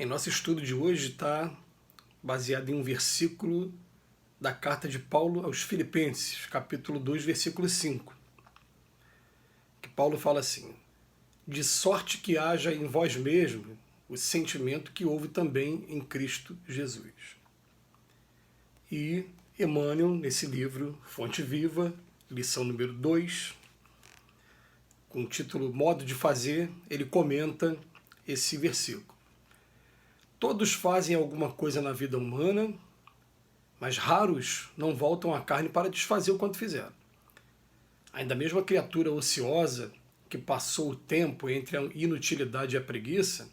Em nosso estudo de hoje está baseado em um versículo da carta de Paulo aos Filipenses, capítulo 2, versículo 5, que Paulo fala assim: de sorte que haja em vós mesmo o sentimento que houve também em Cristo Jesus. E Emmanuel, nesse livro, Fonte Viva, lição número 2, com o título Modo de Fazer, ele comenta esse versículo. Todos fazem alguma coisa na vida humana, mas raros não voltam à carne para desfazer o quanto fizeram. Ainda mesmo a criatura ociosa, que passou o tempo entre a inutilidade e a preguiça,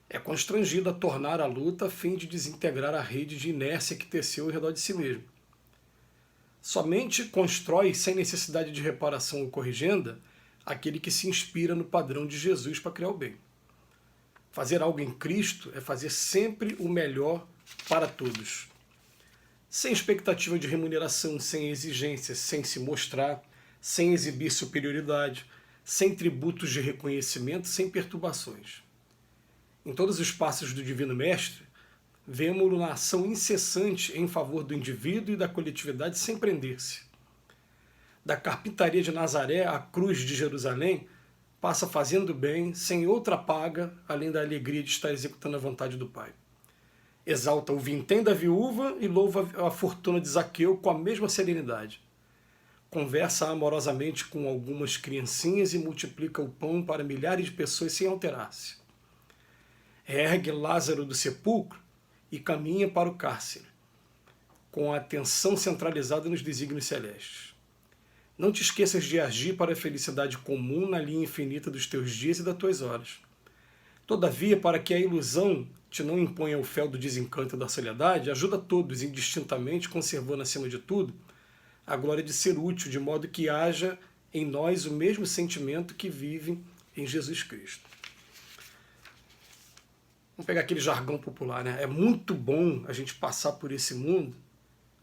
é constrangida a tornar a luta a fim de desintegrar a rede de inércia que teceu ao redor de si mesmo. Somente constrói sem necessidade de reparação ou corrigenda aquele que se inspira no padrão de Jesus para criar o bem. Fazer algo em Cristo é fazer sempre o melhor para todos. Sem expectativa de remuneração, sem exigências, sem se mostrar, sem exibir superioridade, sem tributos de reconhecimento, sem perturbações. Em todos os passos do Divino Mestre, vemo-lo na ação incessante em favor do indivíduo e da coletividade sem prender-se. Da carpintaria de Nazaré à cruz de Jerusalém, passa fazendo bem, sem outra paga, além da alegria de estar executando a vontade do Pai. Exalta o vintém da viúva e louva a fortuna de Zaqueu com a mesma serenidade. Conversa amorosamente com algumas criancinhas e multiplica o pão para milhares de pessoas sem alterar-se. Ergue Lázaro do sepulcro e caminha para o cárcere, com a atenção centralizada nos desígnios celestes. Não te esqueças de agir para a felicidade comum na linha infinita dos teus dias e das tuas horas. Todavia, para que a ilusão te não imponha o fel do desencanto e da soledade, ajuda todos indistintamente, conservando acima de tudo a glória de ser útil, de modo que haja em nós o mesmo sentimento que vive em Jesus Cristo. Vamos pegar aquele jargão popular, né? É muito bom a gente passar por esse mundo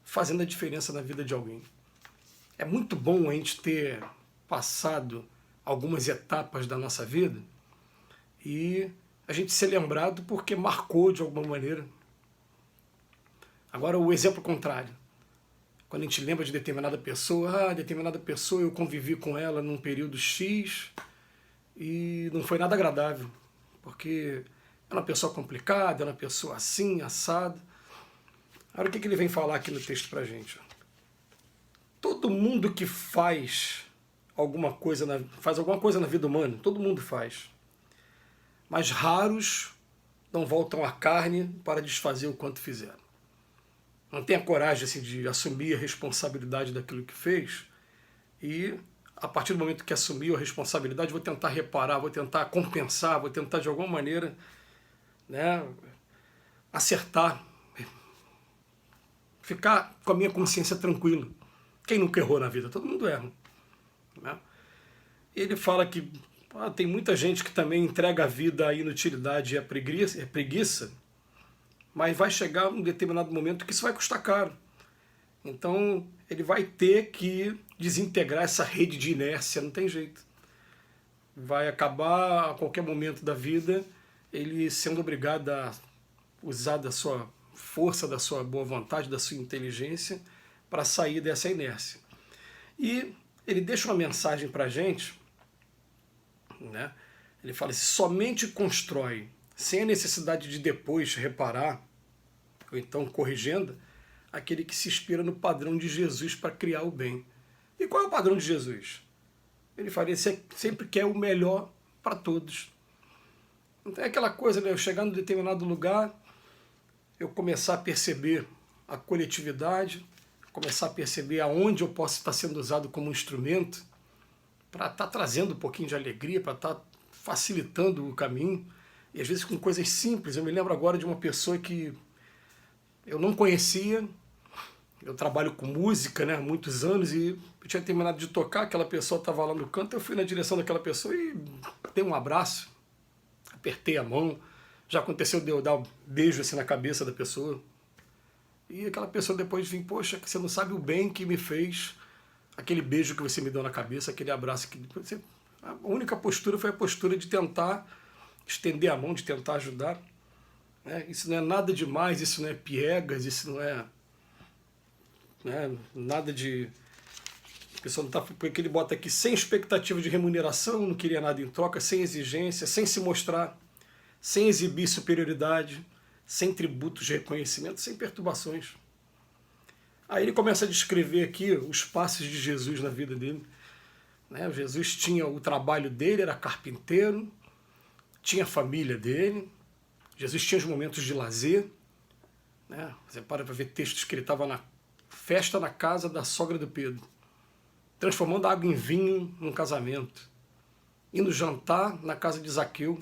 fazendo a diferença na vida de alguém. É muito bom a gente ter passado algumas etapas da nossa vida e a gente ser lembrado porque marcou de alguma maneira. Agora, o exemplo contrário. Quando a gente lembra de determinada pessoa, determinada pessoa eu convivi com ela num período X e não foi nada agradável, porque é uma pessoa complicada, é uma pessoa assim, assada. Agora, o que ele vem falar aqui no texto pra gente? Todo mundo que faz alguma coisa na vida humana, todo mundo faz. Mas raros não voltam à carne para desfazer o quanto fizeram. Não tem a coragem assim, de assumir a responsabilidade daquilo que fez e, a partir do momento que assumiu a responsabilidade, vou tentar reparar, vou tentar compensar, vou tentar de alguma maneira, né, acertar, ficar com a minha consciência tranquila. Quem nunca errou na vida? Todo mundo erra. Né? Ele fala que tem muita gente que também entrega a vida à inutilidade e à preguiça, mas vai chegar um determinado momento que isso vai custar caro. Então ele vai ter que desintegrar essa rede de inércia, não tem jeito. Vai acabar a qualquer momento da vida ele sendo obrigado a usar da sua força, da sua boa vontade, da sua inteligência para sair dessa inércia. E ele deixa uma mensagem para a gente, né? Ele fala assim: somente constrói, sem a necessidade de depois reparar, ou então corrigenda, aquele que se inspira no padrão de Jesus para criar o bem. E qual é o padrão de Jesus? Ele faria sempre quer o melhor para todos. Então é aquela coisa, né? Eu chegar num determinado lugar, eu começar a perceber a coletividade, começar a perceber aonde eu posso estar sendo usado como instrumento para estar trazendo um pouquinho de alegria, para estar facilitando o caminho, e às vezes com coisas simples. Eu me lembro agora de uma pessoa que eu não conhecia, eu trabalho com música, né, há muitos anos, e eu tinha terminado de tocar, aquela pessoa estava lá no canto, eu fui na direção daquela pessoa e dei um abraço, apertei a mão. Já aconteceu de eu dar um beijo assim na cabeça da pessoa. E aquela pessoa depois vem: poxa, você não sabe o bem que me fez aquele beijo que você me deu na cabeça, aquele abraço que você... A única postura foi a postura de tentar estender a mão, de tentar ajudar. né? Isso não é nada demais, isso não é piegas, isso não é, né, nada de... A pessoa não tá, porque ele bota aqui sem expectativa de remuneração, não queria nada em troca, sem exigência, sem se mostrar, sem exibir superioridade, sem tributos de reconhecimento, sem perturbações. Aí ele começa a descrever aqui os passos de Jesus na vida dele. Né? Jesus tinha o trabalho dele, era carpinteiro, tinha a família dele, Jesus tinha os momentos de lazer. Né? Você para ver textos que ele estava na festa na casa da sogra do Pedro, transformando água em vinho num casamento, indo jantar na casa de Zaqueu,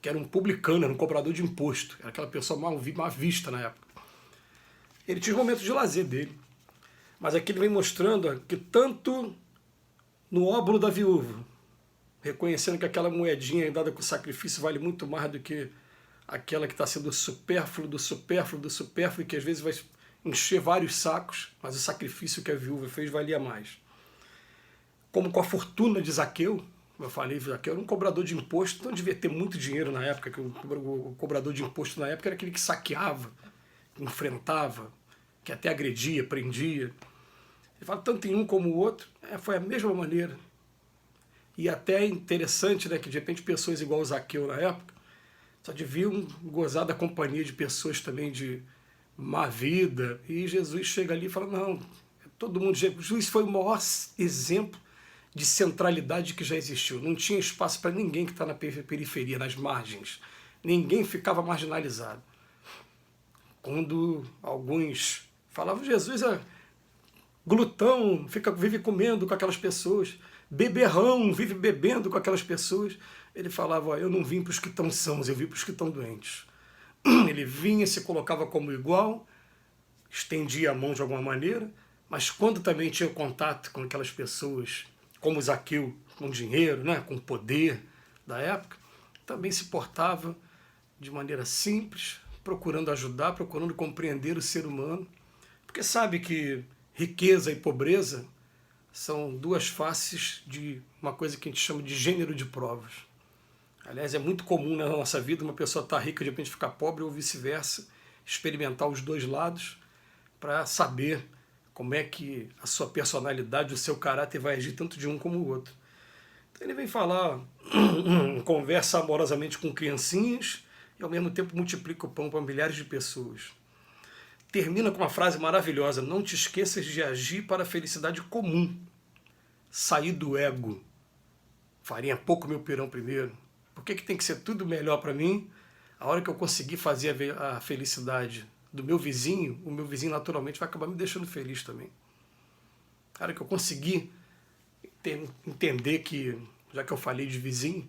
que era um publicano, era um cobrador de imposto, era aquela pessoa mal vista na época. Ele tinha os momentos de lazer dele. Mas aqui ele vem mostrando que tanto no óbolo da viúva, reconhecendo que aquela moedinha dada com sacrifício vale muito mais do que aquela que está sendo supérfluo do supérfluo do supérfluo, e que às vezes vai encher vários sacos, mas o sacrifício que a viúva fez valia mais. Como com a fortuna de Zaqueu, como eu falei, Zaqueu era um cobrador de imposto, então devia ter muito dinheiro na época, que o cobrador de imposto na época era aquele que saqueava, enfrentava, que até agredia, prendia. Ele fala tanto em um como o outro, foi a mesma maneira. E até é interessante, né, que de repente pessoas igual o Zaqueu na época só deviam gozar da companhia de pessoas também de má vida, e Jesus chega ali e fala, não, todo mundo... Jesus foi o maior exemplo de centralidade que já existiu. Não tinha espaço para ninguém que está na periferia, nas margens. Ninguém ficava marginalizado. Quando alguns falavam, Jesus é glutão, vive comendo com aquelas pessoas, beberrão, vive bebendo com aquelas pessoas, ele falava, eu não vim para os que estão sãos, eu vim para os que estão doentes. Ele vinha, se colocava como igual, estendia a mão de alguma maneira, mas quando também tinha contato com aquelas pessoas, como Zaqueu, com dinheiro, né, com poder da época, também se portava de maneira simples, procurando ajudar, procurando compreender o ser humano, porque sabe que riqueza e pobreza são duas faces de uma coisa que a gente chama de gênero de provas. Aliás, é muito comum na nossa vida uma pessoa estar rica e de repente ficar pobre ou vice-versa, experimentar os dois lados para saber como é que a sua personalidade, o seu caráter vai agir tanto de um como o outro. Então ele vem falar, conversa amorosamente com criancinhas e ao mesmo tempo multiplica o pão para milhares de pessoas. Termina com uma frase maravilhosa, não te esqueças de agir para a felicidade comum. Sair do ego. Farinha pouco meu pirão primeiro. Por que tem que ser tudo melhor para mim? A hora que eu conseguir fazer a felicidade do meu vizinho, o meu vizinho naturalmente vai acabar me deixando feliz também. A hora que eu conseguir entender que, já que eu falei de vizinho,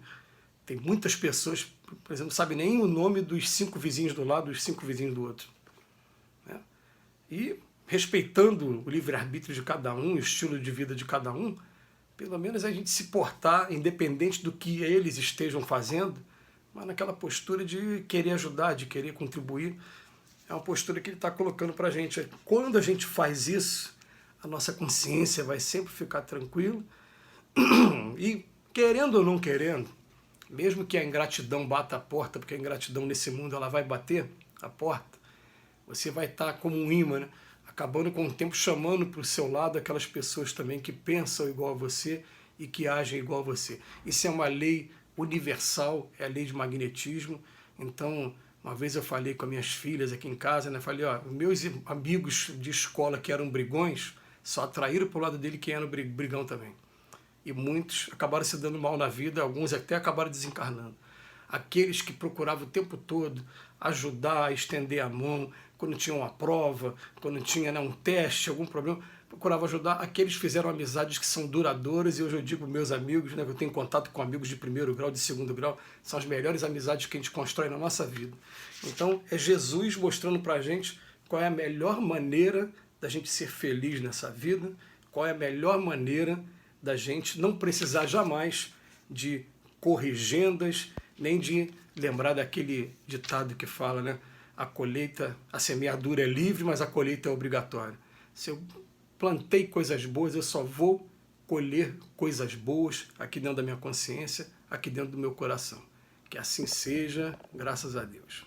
tem muitas pessoas, por exemplo, não sabem nem o nome dos 5 vizinhos do lado, dos 5 vizinhos do outro. Né? E respeitando o livre-arbítrio de cada um, o estilo de vida de cada um, pelo menos a gente se portar, independente do que eles estejam fazendo, mas naquela postura de querer ajudar, de querer contribuir. É uma postura que ele está colocando para a gente. Quando a gente faz isso, a nossa consciência vai sempre ficar tranquila. E querendo ou não querendo, mesmo que a ingratidão bata a porta, porque a ingratidão nesse mundo ela vai bater a porta, você vai estar como um imã, né? Acabando com o tempo chamando para o seu lado aquelas pessoas também que pensam igual a você e que agem igual a você. Isso é uma lei universal, é a lei de magnetismo. Então, uma vez eu falei com as minhas filhas aqui em casa, né? Falei, ó, meus amigos de escola que eram brigões, só atraíram para o lado dele quem era o brigão também. E muitos acabaram se dando mal na vida, alguns até acabaram desencarnando. Aqueles que procuravam o tempo todo ajudar, estender a mão, quando tinha uma prova, quando tinha, né, um teste, algum problema, procuravam ajudar. Aqueles fizeram amizades que são duradouras, e hoje eu digo meus amigos, né, que eu tenho contato com amigos de 1º grau, de 2º grau, são as melhores amizades que a gente constrói na nossa vida. Então é Jesus mostrando para a gente qual é a melhor maneira da gente ser feliz nessa vida, qual é a melhor maneira da gente não precisar jamais de corrigendas, nem de lembrar daquele ditado que fala, né? A colheita, a semeadura é livre, mas a colheita é obrigatória. Se eu plantei coisas boas, eu só vou colher coisas boas aqui dentro da minha consciência, aqui dentro do meu coração. Que assim seja, graças a Deus.